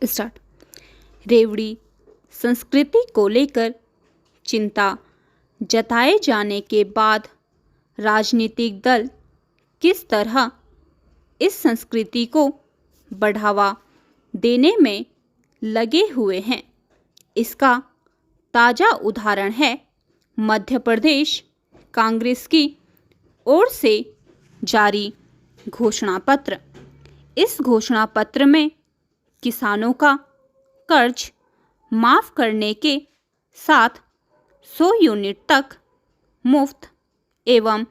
Start. रेवड़ी संस्कृति को लेकर चिंता जताए जाने के बाद राजनीतिक दल किस तरह इस संस्कृति को बढ़ावा देने में लगे हुए हैं, इसका ताज़ा उदाहरण है मध्य प्रदेश कांग्रेस की ओर से जारी घोषणा पत्र। इस घोषणा पत्र में किसानों का कर्ज माफ़ करने के साथ 100 यूनिट तक मुफ्त एवं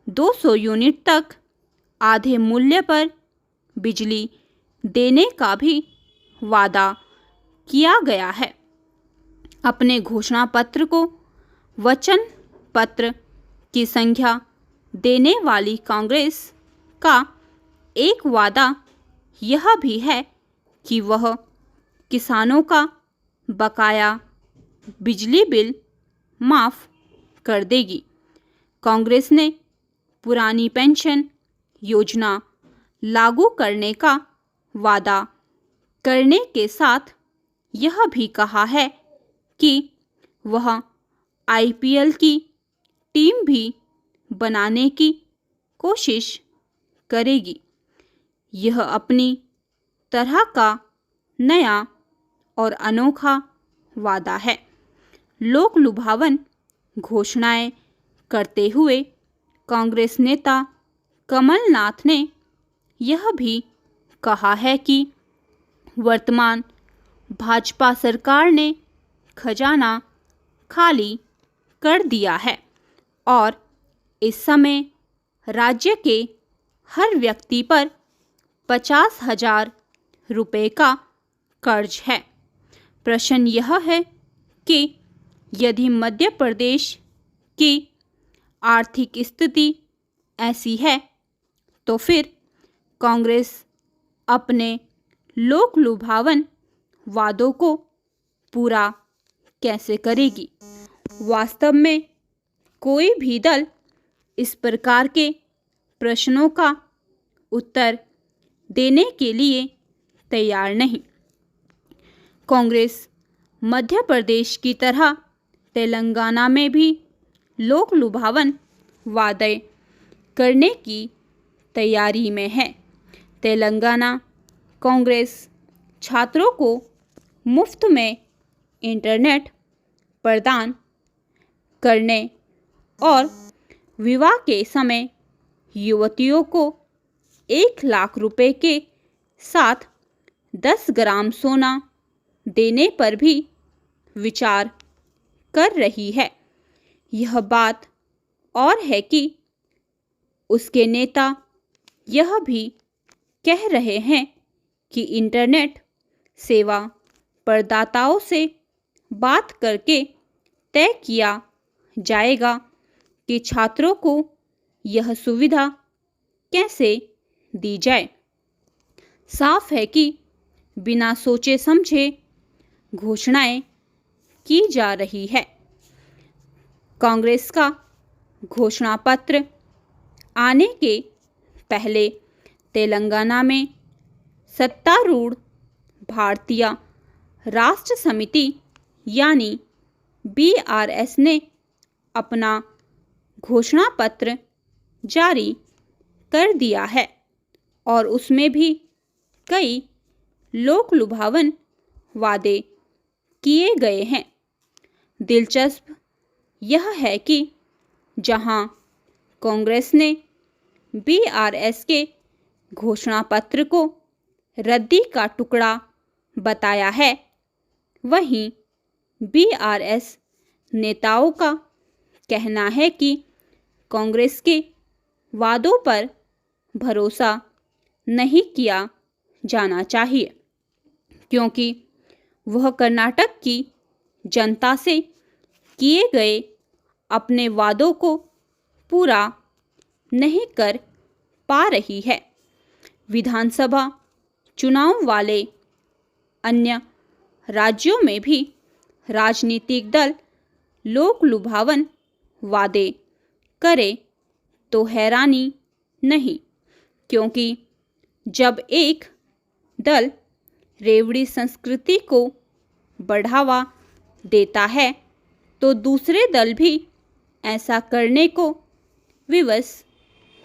200 यूनिट तक आधे मूल्य पर बिजली देने का भी वादा किया गया है। अपने घोषणा पत्र को वचन पत्र की संख्या देने वाली कांग्रेस का एक वादा यह भी है कि वह किसानों का बकाया बिजली बिल माफ़ कर देगी। कांग्रेस ने पुरानी पेंशन योजना लागू करने का वादा करने के साथ यह भी कहा है कि वह आईपीएल की टीम भी बनाने की कोशिश करेगी। यह अपनी तरह का नया और अनोखा वादा है। लोक लुभावन घोषणाएं करते हुए कांग्रेस नेता कमलनाथ ने यह भी कहा है कि वर्तमान भाजपा सरकार ने खजाना खाली कर दिया है और इस समय राज्य के हर व्यक्ति पर 50,000 रुपये का कर्ज है। प्रश्न यह है कि यदि मध्य प्रदेश की आर्थिक स्थिति ऐसी है तो फिर कांग्रेस अपने लोक लुभावन वादों को पूरा कैसे करेगी। वास्तव में कोई भी दल इस प्रकार के प्रश्नों का उत्तर देने के लिए तैयार नहीं। कांग्रेस मध्य प्रदेश की तरह तेलंगाना में भी लोक लुभावन वादे करने की तैयारी में है। तेलंगाना कांग्रेस छात्रों को मुफ्त में इंटरनेट प्रदान करने और विवाह के समय युवतियों को 1 लाख रुपए के साथ 10 ग्राम सोना देने पर भी विचार कर रही है। यह बात और है कि उसके नेता यह भी कह रहे हैं कि इंटरनेट सेवा प्रदाताओं से बात करके तय किया जाएगा कि छात्रों को यह सुविधा कैसे दी जाए। साफ है कि बिना सोचे समझे घोषणाएं की जा रही है। कांग्रेस का घोषणा पत्र आने के पहले तेलंगाना में सत्तारूढ़ भारतीय राष्ट्र समिति यानी बीआरएस ने अपना घोषणा पत्र जारी कर दिया है और उसमें भी कई लोक लुभावन वादे किए गए हैं। दिलचस्प यह है कि जहां कांग्रेस ने बीआरएस के घोषणा पत्र को रद्दी का टुकड़ा बताया है, वहीं बीआरएस नेताओं का कहना है कि कांग्रेस के वादों पर भरोसा नहीं किया जाना चाहिए क्योंकि वह कर्नाटक की जनता से किए गए अपने वादों को पूरा नहीं कर पा रही है। विधानसभा चुनाव वाले अन्य राज्यों में भी राजनीतिक दल लोक लुभावन वादे करे तो हैरानी नहीं, क्योंकि जब एक दल रेवड़ी संस्कृति को बढ़ावा देता है तो दूसरे दल भी ऐसा करने को विवश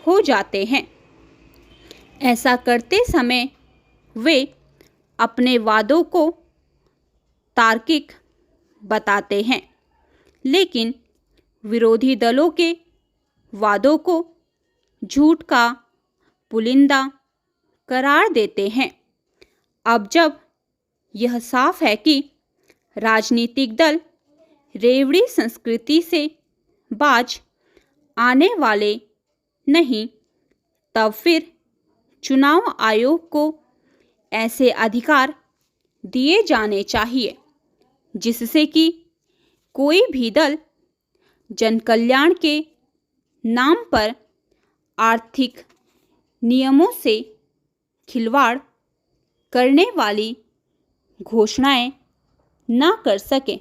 हो जाते हैं। ऐसा करते समय वे अपने वादों को तार्किक बताते हैं, लेकिन विरोधी दलों के वादों को झूठ का पुलिंदा करार देते हैं। अब जब यह साफ है कि राजनीतिक दल रेवड़ी संस्कृति से बाज आने वाले नहीं, तब फिर चुनाव आयोग को ऐसे अधिकार दिए जाने चाहिए जिससे कि कोई भी दल जनकल्याण के नाम पर आर्थिक नियमों से खिलवाड़ करने वाली घोषणाएं न कर सके।